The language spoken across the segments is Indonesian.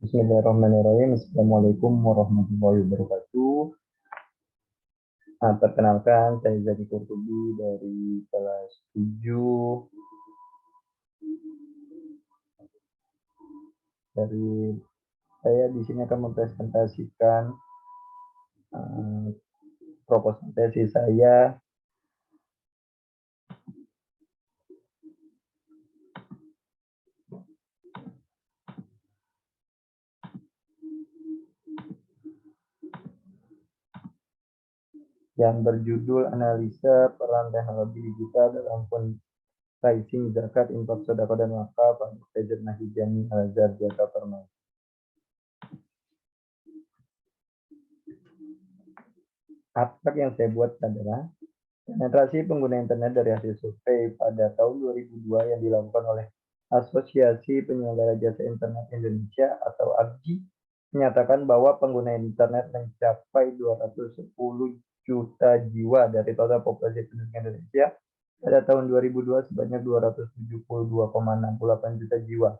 Bismillahirrahmanirrahim. Assalamualaikum warahmatullahi wabarakatuh. Perkenalkan, saya Zaki Kurtubi dari kelas 7. Saya di sini akan mempresentasikan proposal tesis saya yang berjudul Analisa Peran Teknologi Digital dalam Fundraising Zakat, Infak, Sedekah, dan Wakaf pada Fajar Nahidjani Al-Azhar Jakarta Permai. Abstrak yang saya buat adalah penetrasi pengguna internet dari hasil survei pada tahun 2002 yang dilakukan oleh Asosiasi Penyelenggara Jasa Internet Indonesia atau APJI menyatakan bahwa pengguna internet mencapai 210 juta jiwa dari total populasi penduduk Indonesia pada tahun 2002 sebanyak 272,68 juta jiwa.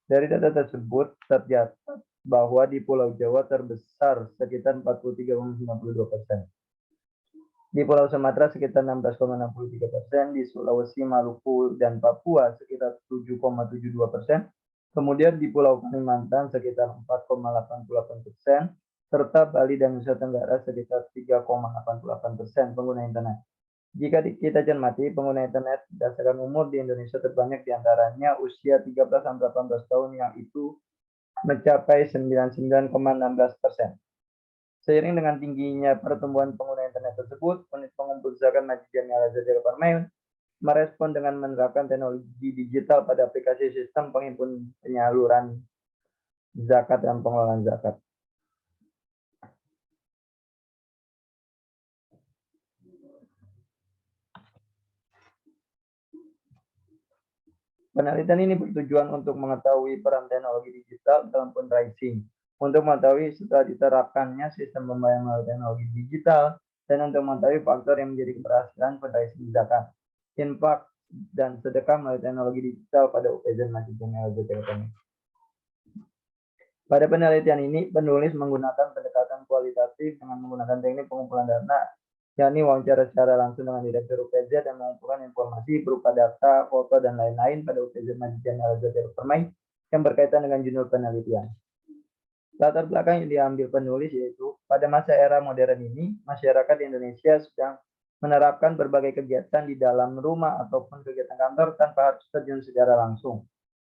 Dari data tersebut tercatat bahwa di Pulau Jawa terbesar sekitar 43,92%. Di Pulau Sumatera sekitar 16,63%, di Sulawesi, Maluku, dan Papua sekitar 7,72%, kemudian di Pulau Kalimantan sekitar 4,88%, serta Bali dan Nusa Tenggara sekitar 3,88% pengguna internet. Jika kita cermati, pengguna internet berdasarkan umur di Indonesia terbanyak diantaranya usia 13-18 tahun yang itu mencapai 99,16%. Seiring dengan tingginya pertumbuhan pengguna internet tersebut, unit pengumpul zakat Masjid Jami Al-Azhar Jakarta Permai merespon dengan menerapkan teknologi digital pada aplikasi sistem penyaluran zakat dan pengelolaan zakat. Penelitian ini bertujuan untuk mengetahui peran teknologi digital dalam fundraising, untuk mengetahui setelah diterapkannya sistem pembayaran melalui teknologi digital, dan untuk mengetahui faktor yang menjadi keberhasilan fundraising zakat, infak, dan sedekah melalui teknologi digital pada UPZ Masjid Jami Al-Azhar Jakarta. Pada penelitian ini, penulis menggunakan pendekatan kualitatif dengan menggunakan teknik pengumpulan data, yakni wawancara secara langsung dengan Direktur UPZ dan mengumpulkan informasi berupa data, foto, dan lain-lain pada UPZ Masjid Jami Al-Azhar Jakarta Permai yang berkaitan dengan judul penelitian. Latar belakang yang diambil penulis yaitu, pada masa era modern ini, masyarakat di Indonesia sedang menerapkan berbagai kegiatan di dalam rumah ataupun kegiatan kantor tanpa harus terjun secara langsung.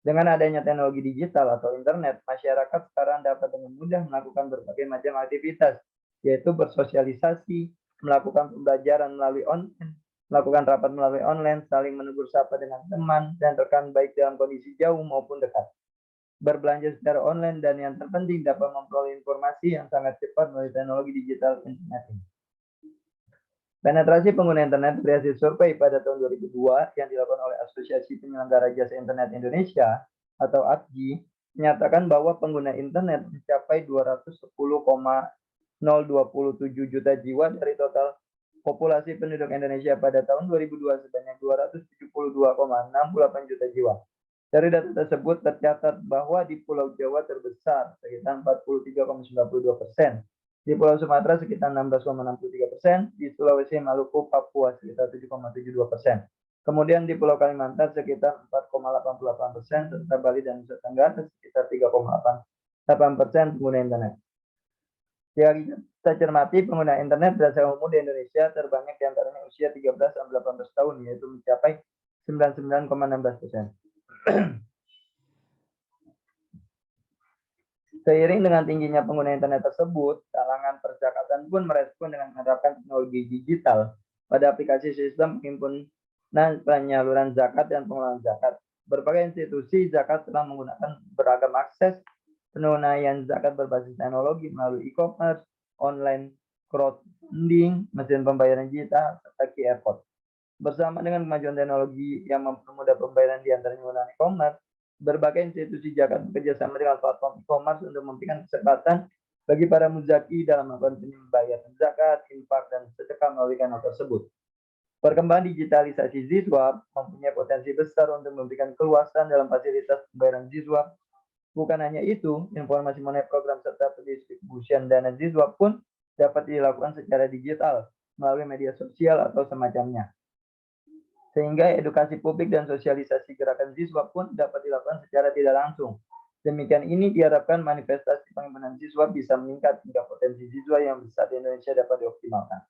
Dengan adanya teknologi digital atau internet, masyarakat sekarang dapat dengan mudah melakukan berbagai macam aktivitas, yaitu bersosialisasi, melakukan pembelajaran melalui online, melakukan rapat melalui online, saling menegur sapa dengan teman dan rekan baik dalam kondisi jauh maupun dekat, berbelanja secara online, dan yang terpenting dapat memperoleh informasi yang sangat cepat melalui teknologi digital internet ini. Penetrasi pengguna internet dari hasil survei pada tahun 2002 yang dilakukan oleh Asosiasi Penyelenggara Jasa Internet Indonesia atau APJI menyatakan bahwa pengguna internet mencapai 210,027 juta jiwa dari total populasi penduduk Indonesia pada tahun 2002 sebanyak 272,68 juta jiwa. Dari data tersebut tercatat bahwa di Pulau Jawa terbesar sekitar 43,92%. Di Pulau Sumatera sekitar 16,63%, di Sulawesi, Maluku, Papua sekitar 7,72%. Kemudian di Pulau Kalimantan sekitar 4,88%, serta Bali dan Nusa Tenggara sekitar 3,88% pengguna internet. Jika kita cermati, pengguna internet berdasarkan umur di Indonesia terbanyak diantaranya usia 13-18 tahun, yaitu mencapai 99,16%. Seiring dengan tingginya pengguna internet tersebut, kalangan percakapan pun merespon dengan menerapkan teknologi digital pada aplikasi sistem penghimpunan penyaluran zakat dan pengelolaan zakat. Berbagai institusi zakat telah menggunakan beragam akses penunaian zakat berbasis teknologi melalui e-commerce, online crowdfunding, mesin pembayaran digital, serta QR code. Bersama dengan kemajuan teknologi yang mempermudah pembayaran di antaranya menggunakan e-commerce, berbagai institusi zakat bekerjasama dengan platform e-commerce untuk memberikan kesempatan bagi para muzaki dalam melakukan pembayaran zakat, infak, dan sedekah melalui kanal tersebut. Perkembangan digitalisasi Ziswap mempunyai potensi besar untuk memberikan keluasan dalam fasilitas pembayaran Ziswap Bukan hanya itu, informasi mengenai program serta pendistribusian dana siswa pun dapat dilakukan secara digital melalui media sosial atau semacamnya. Sehingga edukasi publik dan sosialisasi gerakan siswa pun dapat dilakukan secara tidak langsung. Demikian ini diharapkan manifestasi penghimpunan siswa bisa meningkat hingga potensi siswa yang besar di Indonesia dapat dioptimalkan.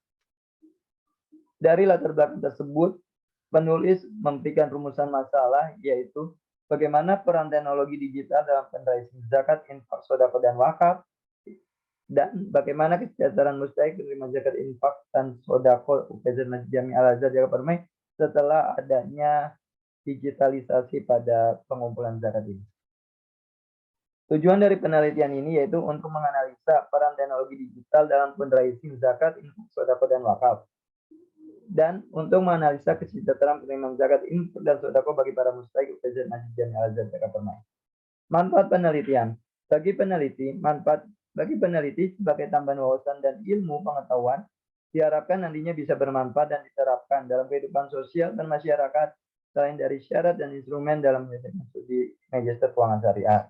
Dari latar belakang tersebut, penulis memberikan rumusan masalah, yaitu bagaimana peran teknologi digital dalam fundraising zakat, infak, sodako, dan wakaf, dan bagaimana kesejahteraan mustahik penerima zakat, infak, dan sodako UPZ Masjid Jami Al Azhar Jakarta Permai setelah adanya digitalisasi pada pengumpulan zakat ini. Tujuan dari penelitian ini yaitu untuk menganalisa peran teknologi digital dalam fundraising zakat, infak, sodako, dan wakaf, dan untuk menganalisa kesejahteraan penerima zakat, infak, dan sodako bagi para mustahik UPZ Masjid Jami Al Azhar Jakarta Permai. Manfaat penelitian. Bagi peneliti sebagai tambahan wawasan dan ilmu pengetahuan diharapkan nantinya bisa bermanfaat dan diterapkan dalam kehidupan sosial dan masyarakat selain dari syarat dan instrumen dalam menyelesaikan studi magister keuangan syariah.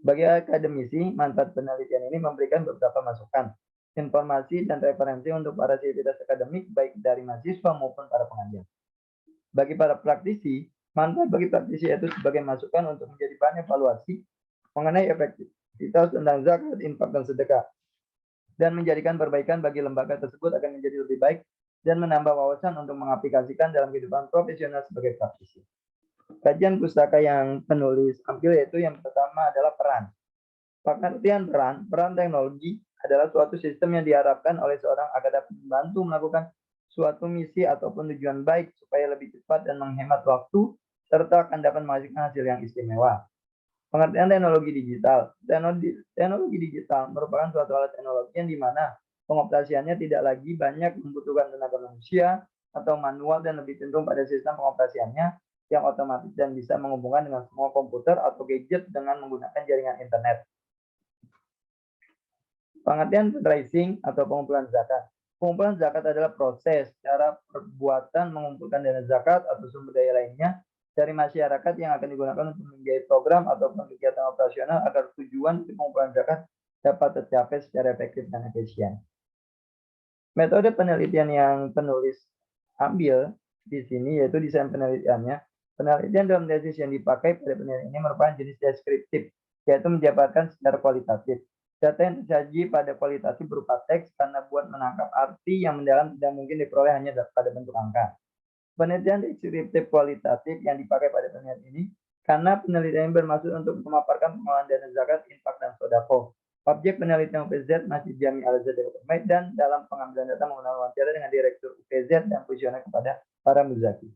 Bagi akademisi, manfaat penelitian ini memberikan beberapa masukan, informasi, dan referensi untuk para sivitas akademik baik dari mahasiswa maupun para pengajar. Bagi para praktisi, manfaat bagi praktisi yaitu sebagai masukan untuk menjadi bahan evaluasi mengenai efektivitas tentang zakat, infak, dan sedekah, dan menjadikan perbaikan bagi lembaga tersebut akan menjadi lebih baik dan menambah wawasan untuk mengaplikasikan dalam kehidupan profesional sebagai praktisi. Kajian pustaka yang penulis ambil yaitu yang pertama adalah peran. Pengertian peran teknologi adalah suatu sistem yang diharapkan oleh seorang agar dapat membantu melakukan suatu misi ataupun tujuan baik supaya lebih cepat dan menghemat waktu serta akan dapat menghasilkan hasil yang istimewa. Pengertian teknologi digital. Teknologi digital merupakan suatu alat teknologi yang dimana pengoperasiannya tidak lagi banyak membutuhkan tenaga manusia atau manual dan lebih cenderung pada sistem pengoperasiannya yang otomatis dan bisa menghubungkan dengan semua komputer atau gadget dengan menggunakan jaringan internet. Pengertian fundraising atau pengumpulan zakat. Pengumpulan zakat adalah proses, cara perbuatan mengumpulkan dana zakat atau sumber daya lainnya dari masyarakat yang akan digunakan untuk membiayai program ataupun kegiatan operasional agar tujuan pengumpulan zakat dapat tercapai secara efektif dan efisien. Metode penelitian yang penulis ambil di sini yaitu desain penelitiannya. Penelitian dalam tesis yang dipakai pada penelitian ini merupakan jenis deskriptif, yaitu menjabarkan secara kualitatif. Data yang tersaji pada kualitatif berupa teks karena buat menangkap arti yang mendalam tidak mungkin diperoleh hanya pada bentuk angka. Penelitian deskriptif kualitatif yang dipakai pada penelitian ini karena penelitian bermaksud untuk memaparkan pengelolaan dana zakat, infak, dan sodako. Objek penelitian UPZ Masjid Jami Al Azhar Jakarta Permai dan dalam pengambilan data menggunakan wawancara dengan direktur UPZ dan kuesioner kepada para muzaki.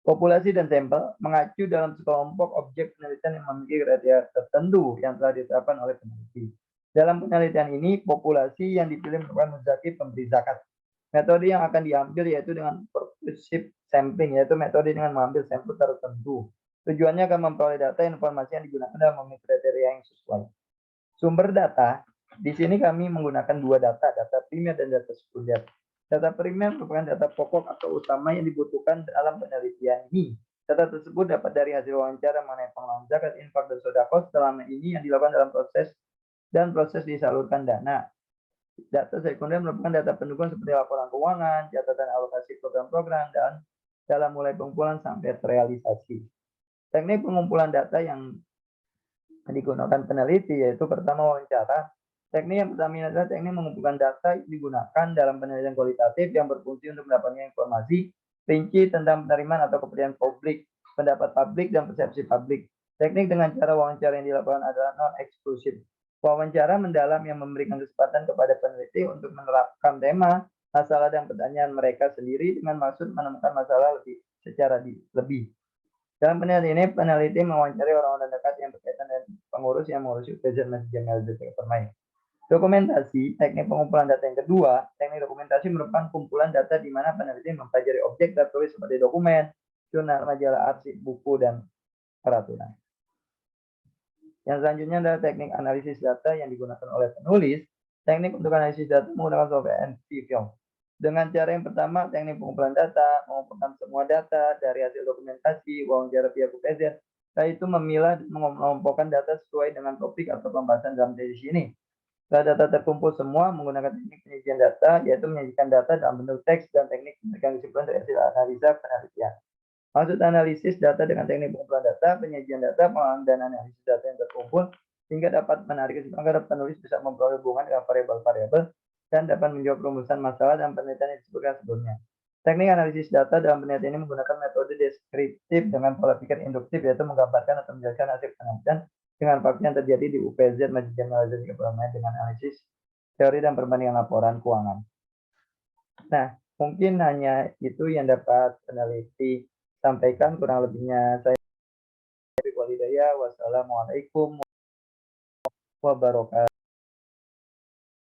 Populasi dan sampel mengacu dalam sekelompok objek penelitian yang memiliki kriteria tertentu yang telah ditetapkan oleh peneliti. Dalam penelitian ini, populasi yang dipilih merupakan muzaki pemberi zakat. Metode yang akan diambil yaitu dengan purposive sampling, yaitu metode dengan mengambil sampel tertentu. Tujuannya akan memperoleh data informasi yang digunakan dalam memenuhi kriteria yang sesuai. Sumber data, di sini kami menggunakan dua data primer dan data sekunder. Data primer merupakan data pokok atau utama yang dibutuhkan dalam penelitian ini. Data tersebut dapat dari hasil wawancara mengenai pengelolaan zakat, infak, dan sodako selama ini yang dilakukan dalam proses disalurkan dana. Data sekunder merupakan data pendukung seperti laporan keuangan, catatan alokasi program-program, dan dalam mulai pengumpulan sampai terrealisasi. Teknik pengumpulan data yang digunakan peneliti yaitu pertama wawancara. Teknik yang pertama adalah teknik mengumpulkan data yang digunakan dalam penelitian kualitatif yang berfungsi untuk mendapatkan informasi rinci tentang penerimaan atau kepercayaan publik, pendapat publik, dan persepsi publik. Teknik dengan cara wawancara yang dilakukan adalah non-eksklusif. Wawancara mendalam yang memberikan kesempatan kepada peneliti untuk menerapkan tema, masalah, dan pertanyaan mereka sendiri dengan maksud menemukan masalah secara lebih. Dalam penelitian ini, peneliti mewawancari orang-orang dekat yang berkaitan dengan pengurus yang mengurusi UPZ Masjid Jami Al Azhar Jakarta Permai. Dokumentasi, teknik pengumpulan data yang kedua, teknik dokumentasi merupakan kumpulan data di mana peneliti mempelajari objek tertulis seperti dokumen, jurnal, majalah, arsip, buku, dan peraturan. Yang selanjutnya adalah teknik analisis data yang digunakan oleh penulis. Teknik untuk analisis data menggunakan software NVIDIA. Dengan cara yang pertama, teknik pengumpulan data, mengumpulkan semua data dari hasil dokumentasi, wawancara pihak UPZ, Saya itu memilah dan mengelompokkan data sesuai dengan topik atau pembahasan dalam tesis ini. Setelah data terkumpul semua menggunakan teknik penyajian data, yaitu menyajikan data dalam bentuk teks dan teknik memberikan kesimpulan dari hasil analisa penelitian. Maksud analisis data dengan teknik pengumpulan data, penyajian data, pengolahan dan analisis data yang terkumpul, sehingga dapat menarik kesimpulan agar penulis bisa memperoleh hubungan dengan variabel-variabel dan dapat menjawab rumusan masalah dan penelitian yang disebutkan sebelumnya. Teknik analisis data dalam penelitian ini menggunakan metode deskriptif dengan pola pikir induktif, yaitu menggambarkan atau menjelaskan hasil penelitian dengan fakta yang terjadi di UPZ Majikan Malaysia dengan analisis teori dan perbandingan laporan keuangan. Nah, mungkin hanya itu yang dapat peneliti sampaikan, kurang lebihnya saya Walidaya. Wassalamualaikum wabarakatuh.